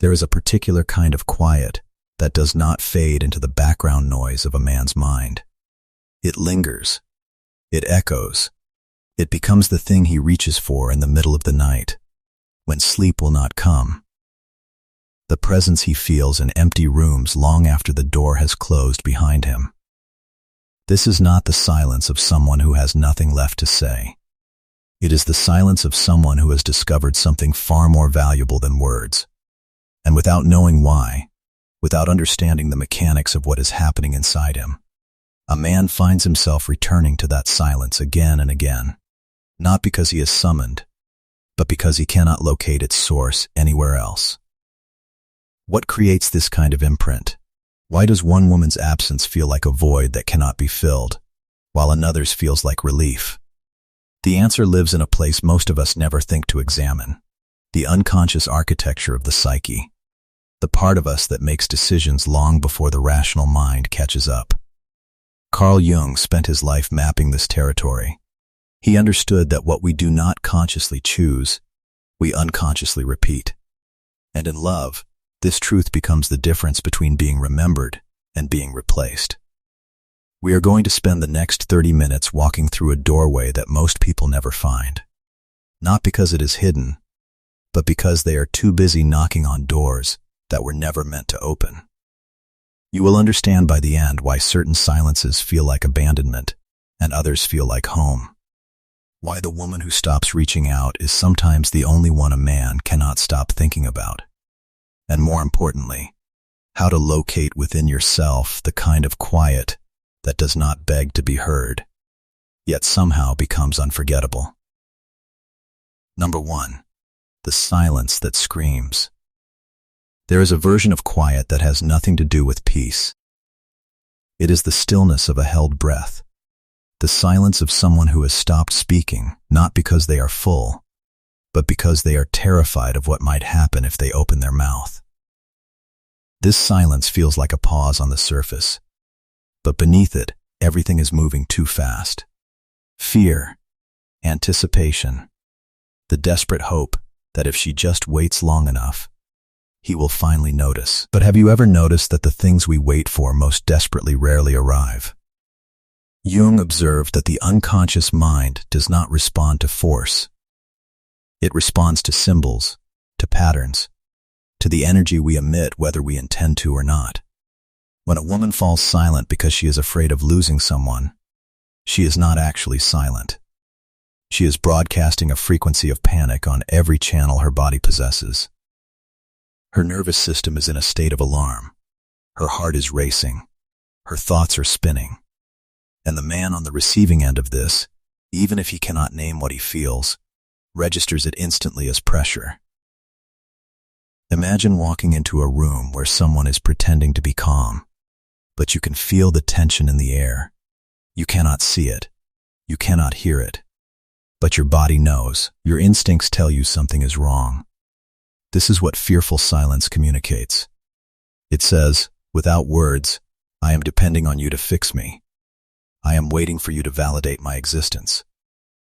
There is a particular kind of quiet that does not fade into the background noise of a man's mind. It lingers. It echoes. It becomes the thing he reaches for in the middle of the night, when sleep will not come. The presence he feels in empty rooms long after the door has closed behind him. This is not the silence of someone who has nothing left to say. It is the silence of someone who has discovered something far more valuable than words. And without knowing why, without understanding the mechanics of what is happening inside him, a man finds himself returning to that silence again and again, not because he is summoned, but because he cannot locate its source anywhere else. What creates this kind of imprint? Why does one woman's absence feel like a void that cannot be filled, while another's feels like relief? The answer lives in a place most of us never think to examine: the unconscious architecture of the psyche, the part of us that makes decisions long before the rational mind catches up. Carl Jung spent his life mapping this territory. He understood that what we do not consciously choose, we unconsciously repeat. And in love, this truth becomes the difference between being remembered and being replaced. We are going to spend the next 30 minutes walking through a doorway that most people never find. Not because it is hidden, but because they are too busy knocking on doors that were never meant to open. You will understand by the end why certain silences feel like abandonment and others feel like home. Why the woman who stops reaching out is sometimes the only one a man cannot stop thinking about. And more importantly, how to locate within yourself the kind of quiet that does not beg to be heard, yet somehow becomes unforgettable. Number 1. The silence that screams. There is a version of quiet that has nothing to do with peace. It is the stillness of a held breath, the silence of someone who has stopped speaking, not because they are full, but because they are terrified of what might happen if they open their mouth. This silence feels like a pause on the surface, but beneath it, everything is moving too fast. Fear, anticipation, the desperate hope that if she just waits long enough, he will finally notice. But have you ever noticed that the things we wait for most desperately rarely arrive? Jung observed that the unconscious mind does not respond to force. It responds to symbols, to patterns, to the energy we emit whether we intend to or not. When a woman falls silent because she is afraid of losing someone, she is not actually silent. She is broadcasting a frequency of panic on every channel her body possesses. Her nervous system is in a state of alarm. Her heart is racing. Her thoughts are spinning. And the man on the receiving end of this, even if he cannot name what he feels, registers it instantly as pressure. Imagine walking into a room where someone is pretending to be calm, but you can feel the tension in the air. You cannot see it. You cannot hear it. But your body knows. Your instincts tell you something is wrong. This is what fearful silence communicates. It says, without words, I am depending on you to fix me. I am waiting for you to validate my existence.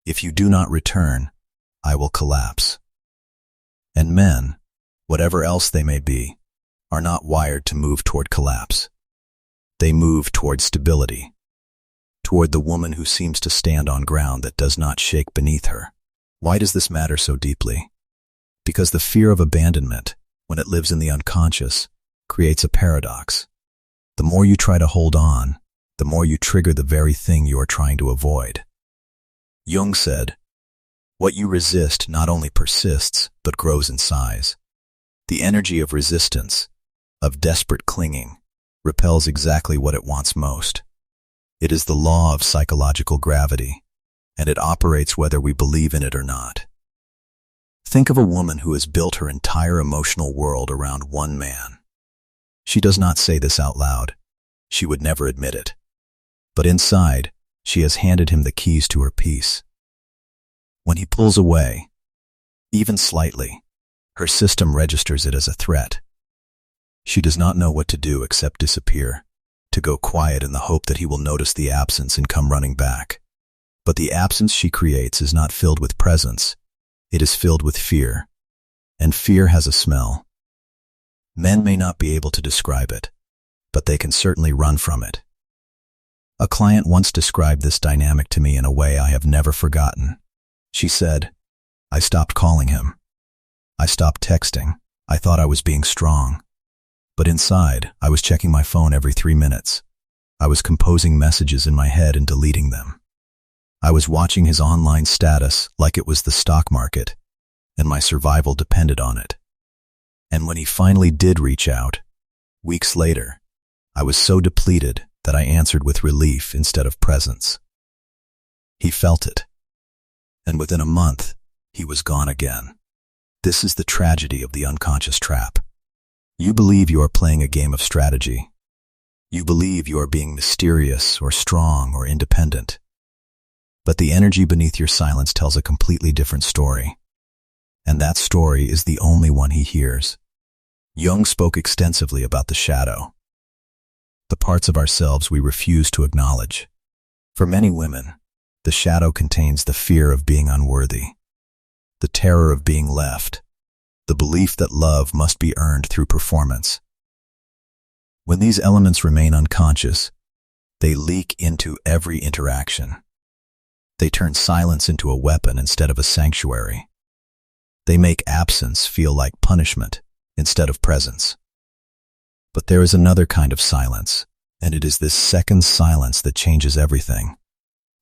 If you do not return, I will collapse. And men, whatever else they may be, are not wired to move toward collapse. They move toward stability, toward the woman who seems to stand on ground that does not shake beneath her. Why does this matter so deeply? Because the fear of abandonment, when it lives in the unconscious, creates a paradox. The more you try to hold on, the more you trigger the very thing you are trying to avoid. Jung said, "What you resist not only persists, but grows in size." The energy of resistance, of desperate clinging, repels exactly what it wants most. It is the law of psychological gravity, and it operates whether we believe in it or not. Think of a woman who has built her entire emotional world around one man. She does not say this out loud. She would never admit it. But inside, she has handed him the keys to her peace. When he pulls away, even slightly, her system registers it as a threat. She does not know what to do except disappear, to go quiet in the hope that he will notice the absence and come running back. But the absence she creates is not filled with presence. It is filled with fear, and fear has a smell. Men may not be able to describe it, but they can certainly run from it. A client once described this dynamic to me in a way I have never forgotten. She said, "I stopped calling him. I stopped texting. I thought I was being strong. But inside, I was checking my phone every 3 minutes. I was composing messages in my head and deleting them. I was watching his online status like it was the stock market, and my survival depended on it. And when he finally did reach out, weeks later, I was so depleted that I answered with relief instead of presence. He felt it, and within a month, he was gone again. This is the tragedy of the unconscious trap. You believe you are playing a game of strategy. You believe you are being mysterious or strong or independent. But the energy beneath your silence tells a completely different story. And that story is the only one he hears. Jung spoke extensively about the shadow, the parts of ourselves we refuse to acknowledge. For many women, the shadow contains the fear of being unworthy, the terror of being left, the belief that love must be earned through performance. When these elements remain unconscious, they leak into every interaction. They turn silence into a weapon instead of a sanctuary. They make absence feel like punishment instead of presence. But there is another kind of silence, and it is this second silence that changes everything.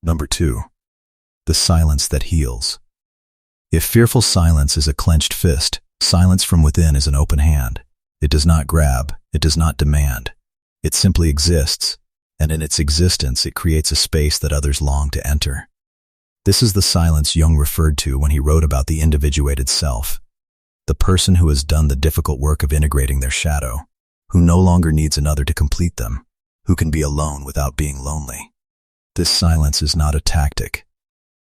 Number 2, the silence that heals. If fearful silence is a clenched fist, silence from within is an open hand. It does not grab, it does not demand. It simply exists, and in its existence it creates a space that others long to enter. This is the silence Jung referred to when he wrote about the individuated self, the person who has done the difficult work of integrating their shadow, who no longer needs another to complete them, who can be alone without being lonely. This silence is not a tactic.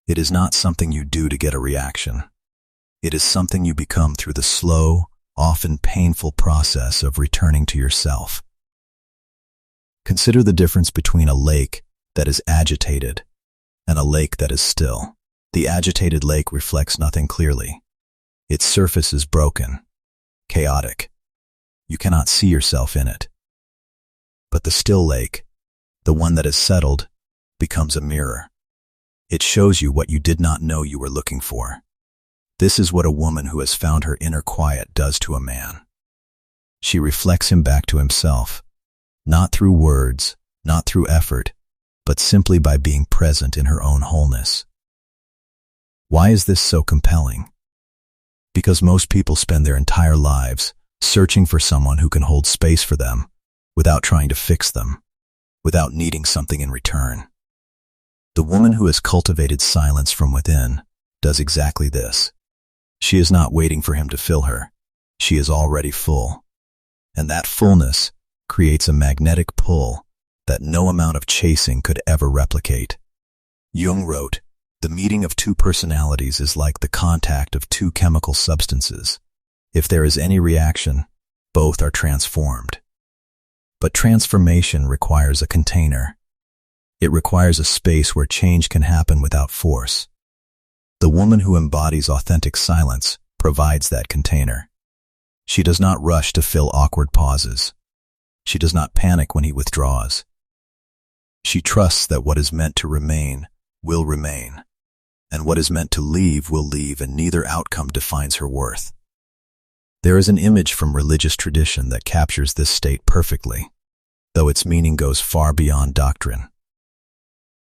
It is not something you do to get a reaction. It is something you become through the slow, often painful process of returning to yourself. Consider the difference between a lake that is agitated and a lake that is still. The agitated lake reflects nothing clearly. Its surface is broken, chaotic. You cannot see yourself in it. But the still lake, the one that is settled, becomes a mirror. It shows you what you did not know you were looking for. This is what a woman who has found her inner quiet does to a man. She reflects him back to himself, not through words, not through effort, but simply by being present in her own wholeness. Why is this so compelling? Because most people spend their entire lives searching for someone who can hold space for them without trying to fix them, without needing something in return. The woman who has cultivated silence from within does exactly this. She is not waiting for him to fill her. She is already full. And that fullness creates a magnetic pull that no amount of chasing could ever replicate. Jung wrote, "The meeting of two personalities is like the contact of two chemical substances. If there is any reaction, both are transformed." But transformation requires a container. It requires a space where change can happen without force. The woman who embodies authentic silence provides that container. She does not rush to fill awkward pauses. She does not panic when he withdraws. She trusts that what is meant to remain will remain, and what is meant to leave will leave, and neither outcome defines her worth. There is an image from religious tradition that captures this state perfectly, though its meaning goes far beyond doctrine.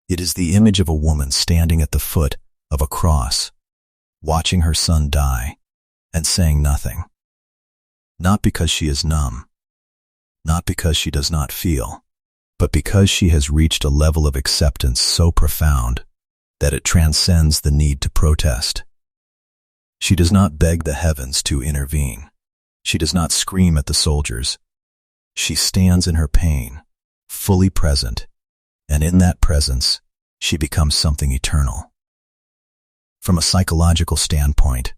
It is the image of a woman standing at the foot of a cross, watching her son die, and saying nothing. Not because she is numb, not because she does not feel, but because she has reached a level of acceptance so profound that it transcends the need to protest. She does not beg the heavens to intervene. She does not scream at the soldiers. She stands in her pain, fully present, and in that presence, she becomes something eternal. From a psychological standpoint,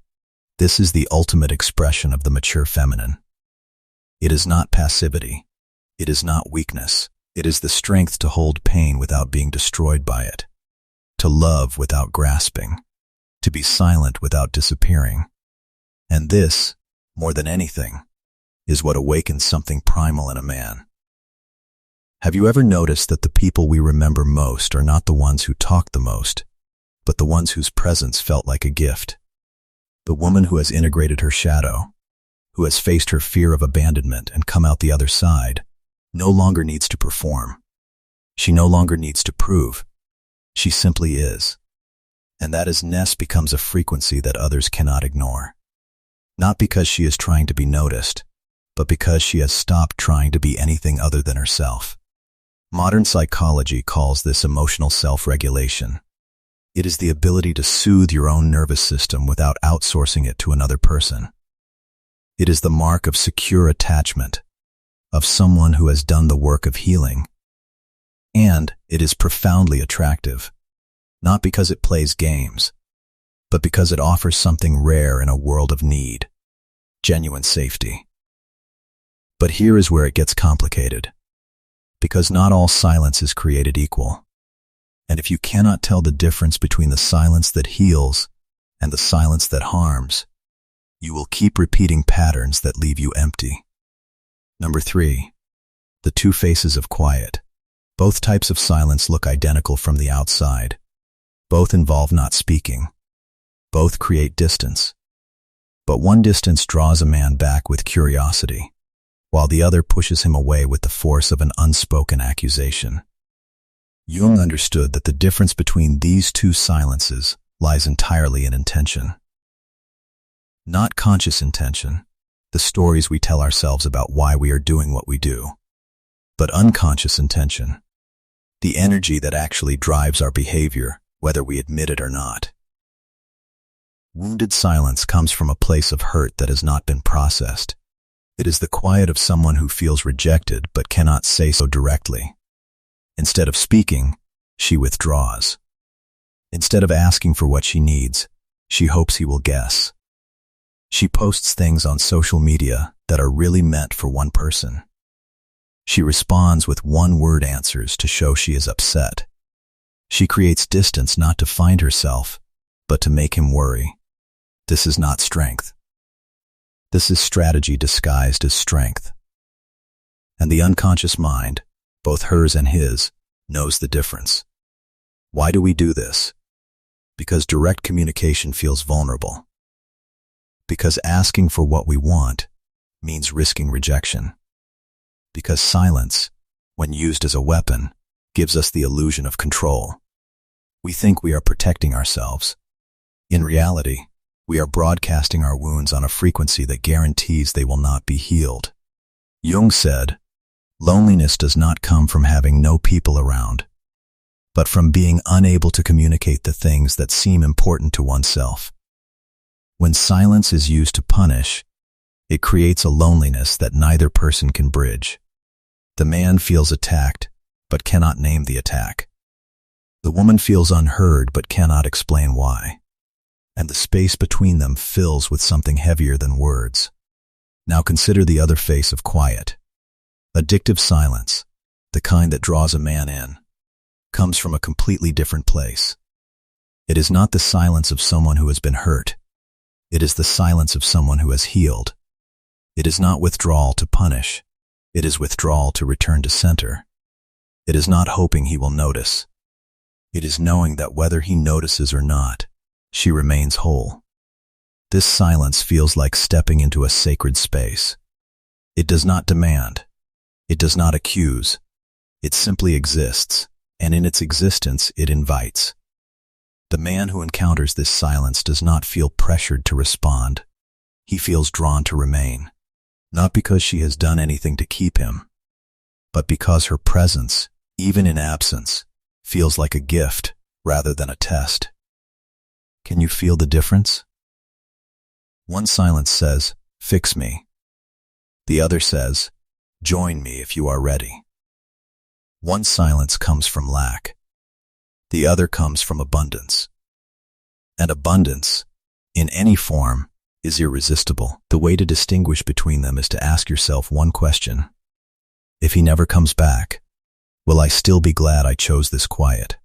this is the ultimate expression of the mature feminine. It is not passivity. It is not weakness. It is the strength to hold pain without being destroyed by it, to love without grasping, to be silent without disappearing. And this, more than anything, is what awakens something primal in a man. Have you ever noticed that the people we remember most are not the ones who talk the most, but the ones whose presence felt like a gift? The woman who has integrated her shadow, who has faced her fear of abandonment and come out the other side, no longer needs to perform. She no longer needs to prove. She simply is. And that isness becomes a frequency that others cannot ignore. Not because she is trying to be noticed, but because she has stopped trying to be anything other than herself. Modern psychology calls this emotional self-regulation. It is the ability to soothe your own nervous system without outsourcing it to another person. It is the mark of secure attachment, of someone who has done the work of healing. And it is profoundly attractive, not because it plays games, but because it offers something rare in a world of need: genuine safety. But here is where it gets complicated, because not all silence is created equal. And if you cannot tell the difference between the silence that heals and the silence that harms, you will keep repeating patterns that leave you empty. Number 3, the two faces of quiet. Both types of silence look identical from the outside. Both involve not speaking. Both create distance. But one distance draws a man back with curiosity, while the other pushes him away with the force of an unspoken accusation. Jung understood that the difference between these two silences lies entirely in intention. Not conscious intention, the stories we tell ourselves about why we are doing what we do, but unconscious intention, the energy that actually drives our behavior, whether we admit it or not. Wounded silence comes from a place of hurt that has not been processed. It is the quiet of someone who feels rejected but cannot say so directly. Instead of speaking, she withdraws. Instead of asking for what she needs, she hopes he will guess. She posts things on social media that are really meant for one person. She responds with one-word answers to show she is upset. She creates distance not to find herself, but to make him worry. This is not strength. This is strategy disguised as strength. And the unconscious mind, both hers and his, knows the difference. Why do we do this? Because direct communication feels vulnerable. Because asking for what we want means risking rejection. Because silence, when used as a weapon, gives us the illusion of control. We think we are protecting ourselves. In reality, we are broadcasting our wounds on a frequency that guarantees they will not be healed. Jung said, "Loneliness does not come from having no people around, but from being unable to communicate the things that seem important to oneself." When silence is used to punish, it creates a loneliness that neither person can bridge. The man feels attacked, but cannot name the attack. The woman feels unheard, but cannot explain why. And the space between them fills with something heavier than words. Now consider the other face of quiet. Addictive silence, the kind that draws a man in, comes from a completely different place. It is not the silence of someone who has been hurt. It is the silence of someone who has healed. It is not withdrawal to punish. It is withdrawal to return to center. It is not hoping he will notice. It is knowing that whether he notices or not, she remains whole. This silence feels like stepping into a sacred space. It does not demand. It does not accuse. It simply exists, and in its existence it invites. The man who encounters this silence does not feel pressured to respond. He feels drawn to remain, not because she has done anything to keep him, but because her presence, even in absence, feels like a gift rather than a test. Can you feel the difference? One silence says, "Fix me." The other says, "Join me if you are ready." One silence comes from lack. The other comes from abundance. And abundance, in any form, is irresistible. The way to distinguish between them is to ask yourself one question. If he never comes back, will I still be glad I chose this quiet?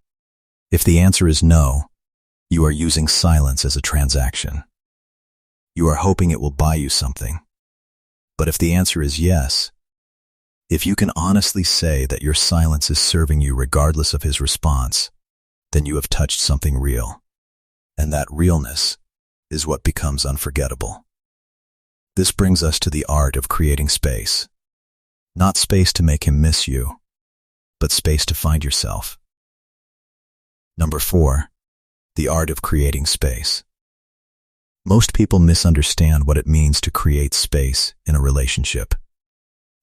If the answer is no, you are using silence as a transaction. You are hoping it will buy you something. But if the answer is yes, if you can honestly say that your silence is serving you regardless of his response, then you have touched something real. And that realness is what becomes unforgettable. This brings us to the art of creating space. Not space to make him miss you, but space to find yourself. Number 4, the art of creating space. Most people misunderstand what it means to create space in a relationship.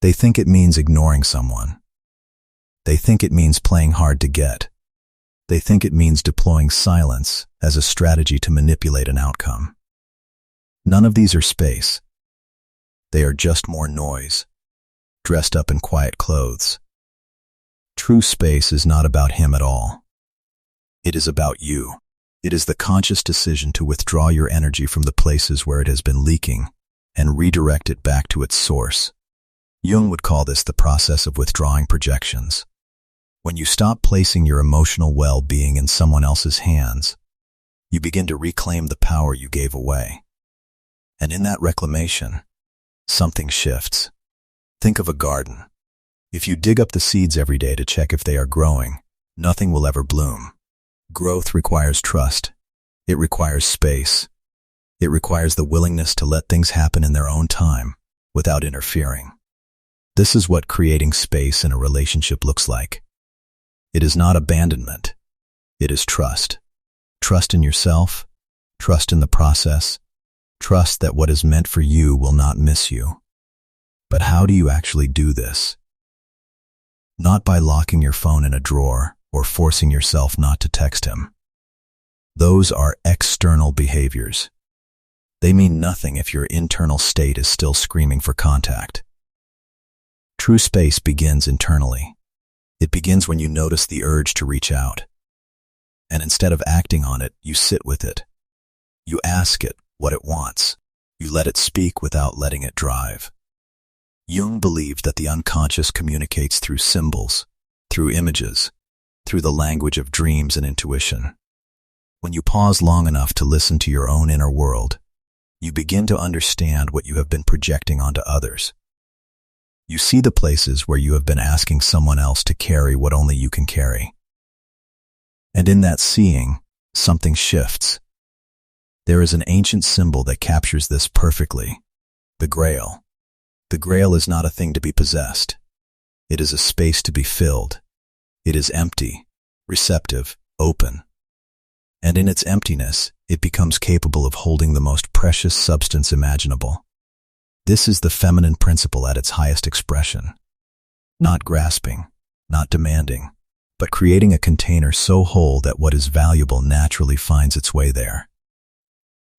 They think it means ignoring someone. They think it means playing hard to get. They think it means deploying silence as a strategy to manipulate an outcome. None of these are space. They are just more noise, dressed up in quiet clothes. True space is not about him at all. It is about you. It is the conscious decision to withdraw your energy from the places where it has been leaking and redirect it back to its source. Jung would call this the process of withdrawing projections. When you stop placing your emotional well-being in someone else's hands, you begin to reclaim the power you gave away. And in that reclamation, something shifts. Think of a garden. If you dig up the seeds every day to check if they are growing, nothing will ever bloom. Growth requires trust. It requires space. It requires the willingness to let things happen in their own time, without interfering. This is what creating space in a relationship looks like. It is not abandonment. It is trust. Trust in yourself, trust in the process, trust that what is meant for you will not miss you. But how do you actually do this? Not by locking your phone in a drawer or forcing yourself not to text him. Those are external behaviors. They mean nothing if your internal state is still screaming for contact. True space begins internally. It begins when you notice the urge to reach out. And instead of acting on it, you sit with it. You ask it what it wants. You let it speak without letting it drive. Jung believed that the unconscious communicates through symbols, through images, through the language of dreams and intuition. When you pause long enough to listen to your own inner world, you begin to understand what you have been projecting onto others. You see the places where you have been asking someone else to carry what only you can carry. And in that seeing, something shifts. There is an ancient symbol that captures this perfectly: the Grail. The Grail is not a thing to be possessed. It is a space to be filled. It is empty, receptive, open. And in its emptiness, it becomes capable of holding the most precious substance imaginable. This is the feminine principle at its highest expression. Not grasping, not demanding, but creating a container so whole that what is valuable naturally finds its way there.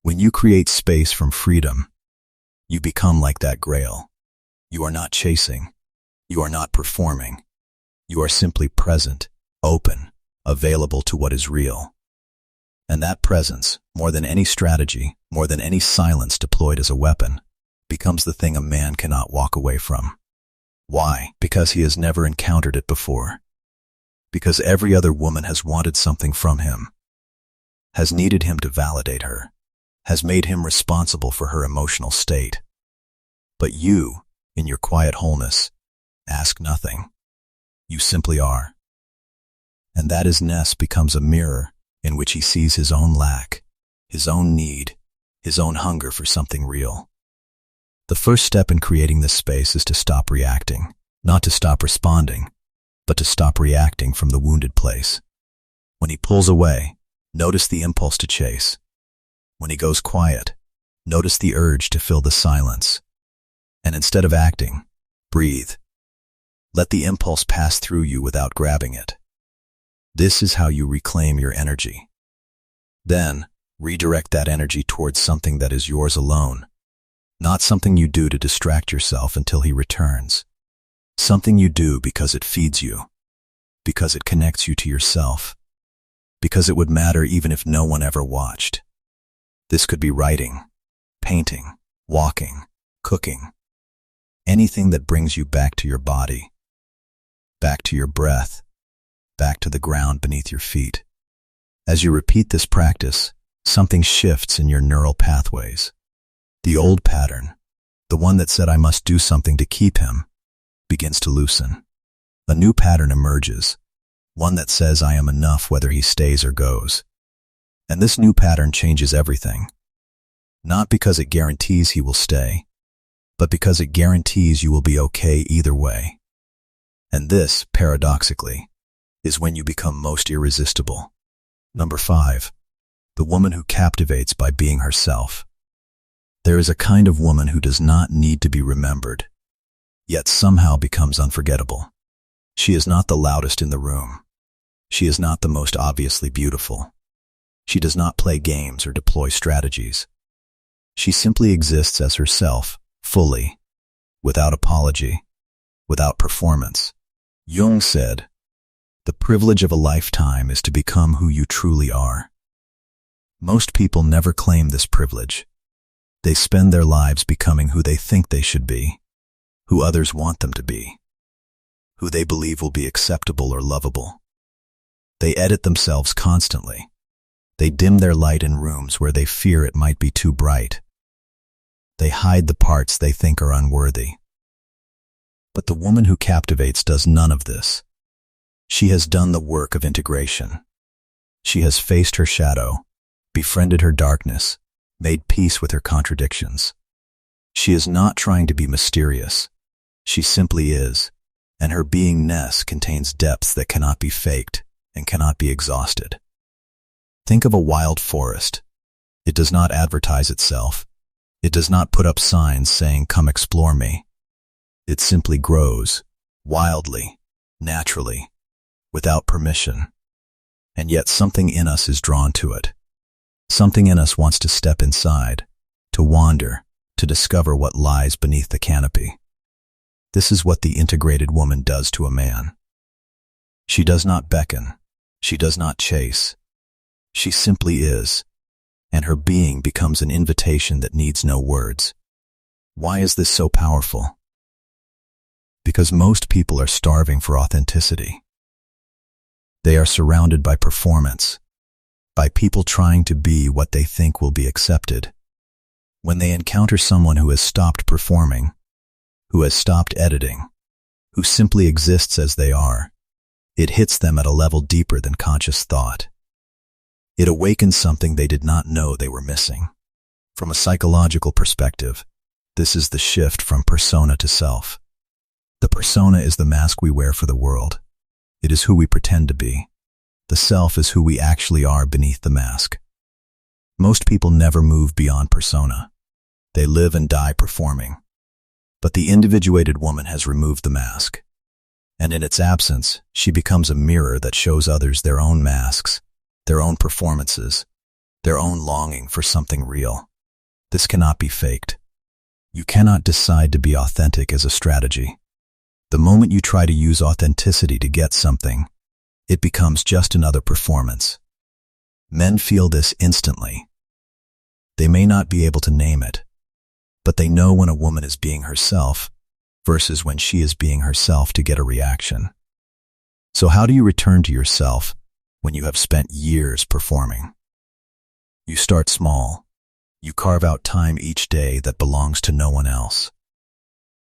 When you create space from freedom, you become like that Grail. You are not chasing. You are not performing. You are simply present, open, available to what is real. And that presence, more than any strategy, more than any silence deployed as a weapon, becomes the thing a man cannot walk away from. Why? Because he has never encountered it before. Because every other woman has wanted something from him, has needed him to validate her, has made him responsible for her emotional state. But you, in your quiet wholeness, ask nothing. You simply are. And that is Ness becomes a mirror in which he sees his own lack, his own need, his own hunger for something real. The first step in creating this space is to stop reacting, not to stop responding, but to stop reacting from the wounded place. When he pulls away, notice the impulse to chase. When he goes quiet, notice the urge to fill the silence. And instead of acting, breathe. Let the impulse pass through you without grabbing it. This is how you reclaim your energy. Then, redirect that energy towards something that is yours alone, not something you do to distract yourself until he returns. Something you do because it feeds you, because it connects you to yourself, because it would matter even if no one ever watched. This could be writing, painting, walking, cooking, anything that brings you back to your body, back to your breath, back to the ground beneath your feet. As you repeat this practice, something shifts in your neural pathways. The old pattern, the one that said I must do something to keep him, begins to loosen. A new pattern emerges, one that says I am enough whether he stays or goes. And this new pattern changes everything. Not because it guarantees he will stay, but because it guarantees you will be okay either way. And this, paradoxically, is when you become most irresistible. Number 5. The woman who captivates by being herself. There is a kind of woman who does not need to be remembered, yet somehow becomes unforgettable. She is not the loudest in the room. She is not the most obviously beautiful. She does not play games or deploy strategies. She simply exists as herself, fully, without apology, without performance. Jung said, "The privilege of a lifetime is to become who you truly are." Most people never claim this privilege. They spend their lives becoming who they think they should be, who others want them to be, who they believe will be acceptable or lovable. They edit themselves constantly. They dim their light in rooms where they fear it might be too bright. They hide the parts they think are unworthy. But the woman who captivates does none of this. She has done the work of integration. She has faced her shadow, befriended her darkness, made peace with her contradictions. She is not trying to be mysterious. She simply is, and her beingness contains depths that cannot be faked and cannot be exhausted. Think of a wild forest. It does not advertise itself. It does not put up signs saying, "Come explore me." It simply grows, wildly, naturally, without permission. And yet something in us is drawn to it. Something in us wants to step inside, to wander, to discover what lies beneath the canopy. This is what the integrated woman does to a man. She does not beckon. She does not chase. She simply is, and her being becomes an invitation that needs no words. Why is this so powerful? Because most people are starving for authenticity. They are surrounded by performance, by people trying to be what they think will be accepted. When they encounter someone who has stopped performing, who has stopped editing, who simply exists as they are, it hits them at a level deeper than conscious thought. It awakens something they did not know they were missing. From a psychological perspective, this is the shift from persona to self. The persona is the mask we wear for the world. It is who we pretend to be. The self is who we actually are beneath the mask. Most people never move beyond persona. They live and die performing. But the individuated woman has removed the mask. And in its absence, she becomes a mirror that shows others their own masks, their own performances, their own longing for something real. This cannot be faked. You cannot decide to be authentic as a strategy. The moment you try to use authenticity to get something, it becomes just another performance. Men feel this instantly. They may not be able to name it, but they know when a woman is being herself versus when she is being herself to get a reaction. So how do you return to yourself when you have spent years performing? You start small. You carve out time each day that belongs to no one else.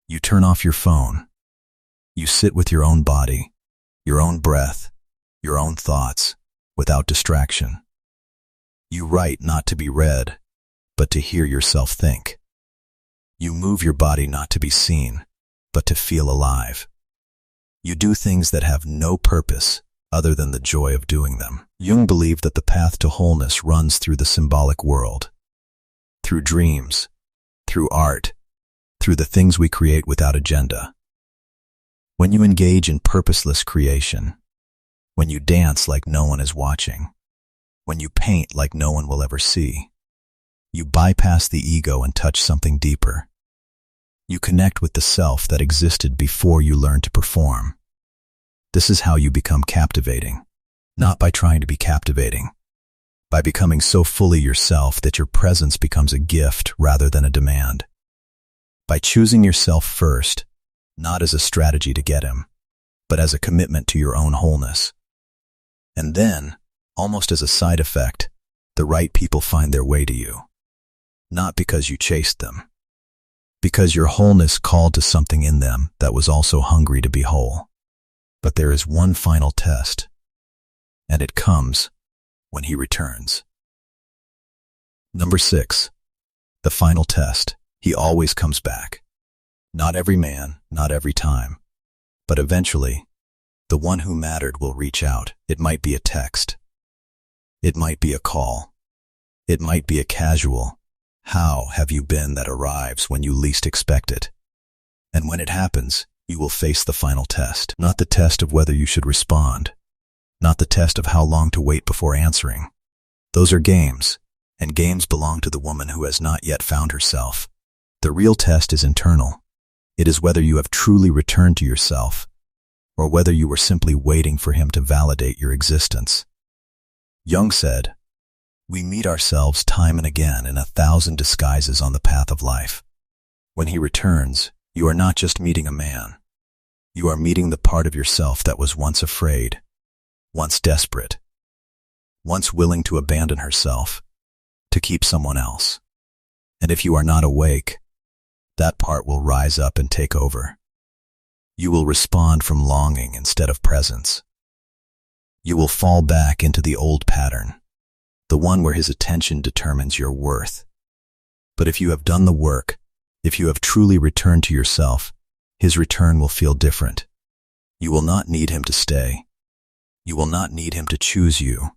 You turn off your phone. You sit with your own body, your own breath, your own thoughts, without distraction. You write not to be read, but to hear yourself think. You move your body not to be seen, but to feel alive. You do things that have no purpose other than the joy of doing them. Jung believed that the path to wholeness runs through the symbolic world, through dreams, through art, through the things we create without agenda. When you engage in purposeless creation, when you dance like no one is watching, when you paint like no one will ever see, you bypass the ego and touch something deeper. You connect with the self that existed before you learned to perform. This is how you become captivating, not by trying to be captivating, by becoming so fully yourself that your presence becomes a gift rather than a demand. By choosing yourself first, not as a strategy to get him, but as a commitment to your own wholeness. And then, almost as a side effect, the right people find their way to you. Not because you chased them, because your wholeness called to something in them that was also hungry to be whole. But there is one final test, and it comes when he returns. Number 6. The final test. He always comes back. Not every man, not every time, but eventually, the one who mattered will reach out. It might be a text. It might be a call. It might be a casual, "How have you been?" that arrives when you least expect it. And when it happens, you will face the final test. Not the test of whether you should respond. Not the test of how long to wait before answering. Those are games, and games belong to the woman who has not yet found herself. The real test is internal. It is whether you have truly returned to yourself, or whether you were simply waiting for him to validate your existence. Jung said, "We meet ourselves time and again in 1,000 disguises on the path of life. When he returns, you are not just meeting a man. You are meeting the part of yourself that was once afraid, once desperate, once willing to abandon herself, to keep someone else. And if you are not awake, that part will rise up and take over. You will respond from longing instead of presence. You will fall back into the old pattern, the one where his attention determines your worth. But if you have done the work, if you have truly returned to yourself, his return will feel different. You will not need him to stay. You will not need him to choose you.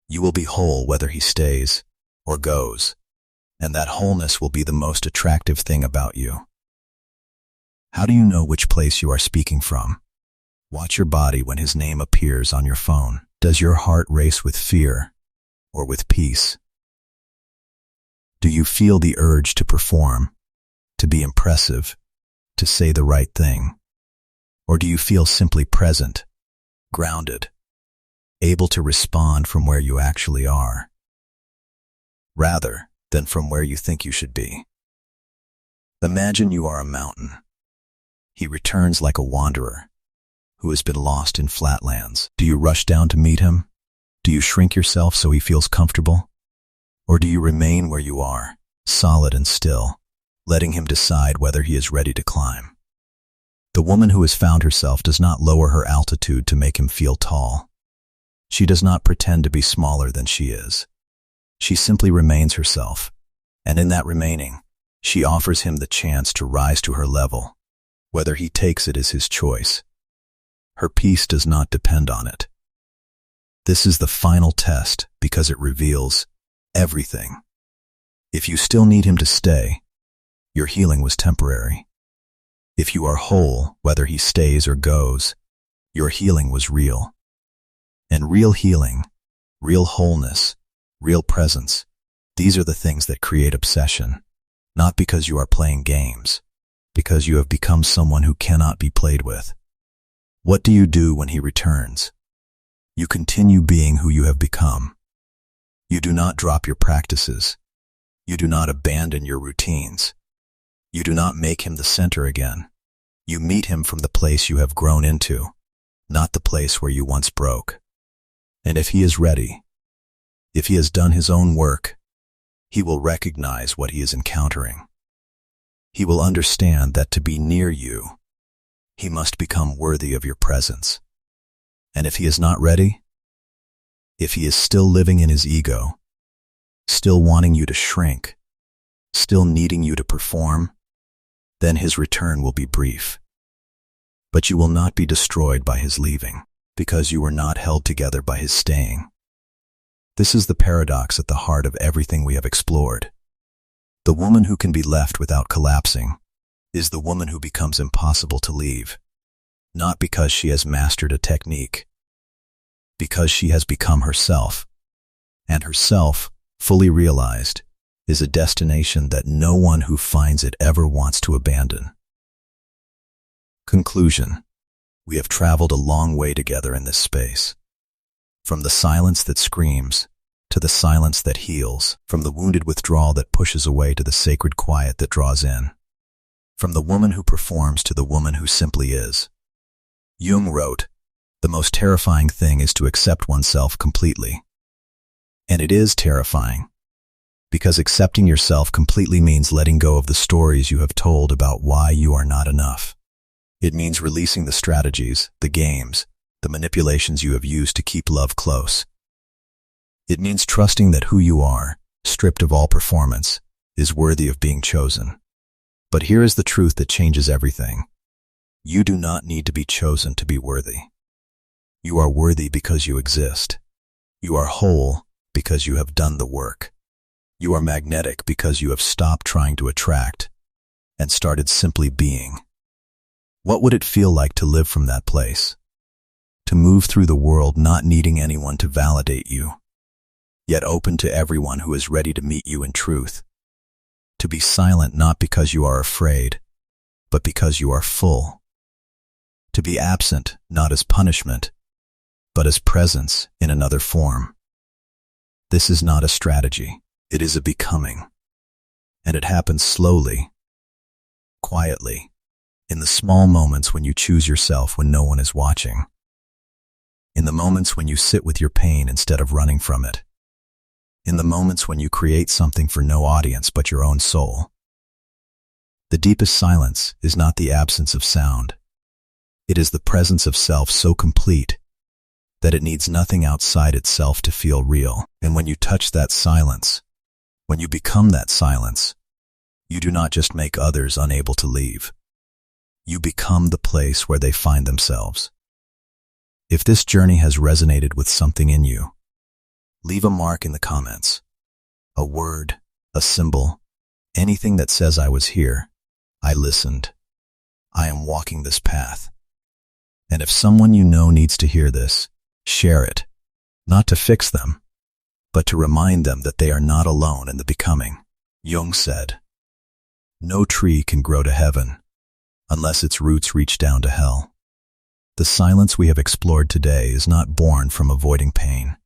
You will be whole whether he stays or goes, and that wholeness will be the most attractive thing about you. How do you know which place you are speaking from? Watch your body when his name appears on your phone. Does your heart race with fear or with peace? Do you feel the urge to perform, to be impressive, to say the right thing? Or do you feel simply present, grounded, able to respond from where you actually are, rather than from where you think you should be? Imagine you are a mountain. He returns like a wanderer who has been lost in flatlands. Do you rush down to meet him? Do you shrink yourself so he feels comfortable? Or do you remain where you are, solid and still, letting him decide whether he is ready to climb? The woman who has found herself does not lower her altitude to make him feel tall. She does not pretend to be smaller than she is. She simply remains herself, and in that remaining, she offers him the chance to rise to her level. Whether he takes it is his choice. Her peace does not depend on it. This is the final test because it reveals everything. If you still need him to stay, your healing was temporary. If you are whole, whether he stays or goes, your healing was real. And real healing, real wholeness, real presence, these are the things that create obsession, not because you are playing games, because you have become someone who cannot be played with. What do you do when he returns? You continue being who you have become. You do not drop your practices. You do not abandon your routines. You do not make him the center again. You meet him from the place you have grown into, not the place where you once broke. And if he is ready, if he has done his own work, he will recognize what he is encountering. He will understand that to be near you, he must become worthy of your presence. And if he is not ready, if he is still living in his ego, still wanting you to shrink, still needing you to perform, then his return will be brief. But you will not be destroyed by his leaving, because you were not held together by his staying. This is the paradox at the heart of everything we have explored. The woman who can be left without collapsing is the woman who becomes impossible to leave, not because she has mastered a technique, because she has become herself, and herself, fully realized, is a destination that no one who finds it ever wants to abandon. Conclusion. We have traveled a long way together in this space. From the silence that screams, to the silence that heals, from the wounded withdrawal that pushes away to the sacred quiet that draws in, from the woman who performs to the woman who simply is. Jung wrote, "The most terrifying thing is to accept oneself completely." And it is terrifying, Because accepting yourself completely means letting go of the stories you have told about why you are not enough. It means releasing the strategies, the games, the manipulations you have used to keep love close. It means trusting that who you are, stripped of all performance, is worthy of being chosen. But here is the truth that changes everything. You do not need to be chosen to be worthy. You are worthy because you exist. You are whole because you have done the work. You are magnetic because you have stopped trying to attract and started simply being. What would it feel like to live from that place? To move through the world not needing anyone to validate you, yet open to everyone who is ready to meet you in truth. To be silent not because you are afraid, but because you are full. To be absent not as punishment, but as presence in another form. This is not a strategy. It is a becoming. And it happens slowly, quietly, in the small moments when you choose yourself when no one is watching. In the moments when you sit with your pain instead of running from it. In the moments when you create something for no audience but your own soul. The deepest silence is not the absence of sound. It is the presence of self so complete that it needs nothing outside itself to feel real. And when you touch that silence, when you become that silence, you do not just make others unable to leave. You become the place where they find themselves. If this journey has resonated with something in you, leave a mark in the comments. A word, a symbol, anything that says I was here, I listened, I am walking this path. And if someone you know needs to hear this, share it, not to fix them, but to remind them that they are not alone in the becoming. Jung said, "No tree can grow to heaven unless its roots reach down to hell." The silence we have explored today is not born from avoiding pain.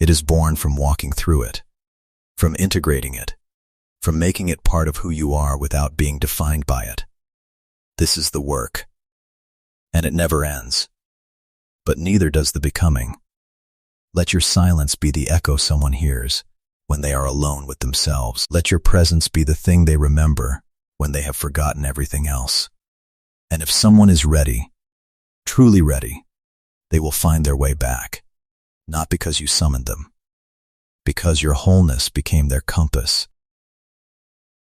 It is born from walking through it, from integrating it, from making it part of who you are without being defined by it. This is the work, and it never ends. But neither does the becoming. Let your silence be the echo someone hears when they are alone with themselves. Let your presence be the thing they remember when they have forgotten everything else. And if someone is ready, truly ready, they will find their way back, not because you summoned them, because your wholeness became their compass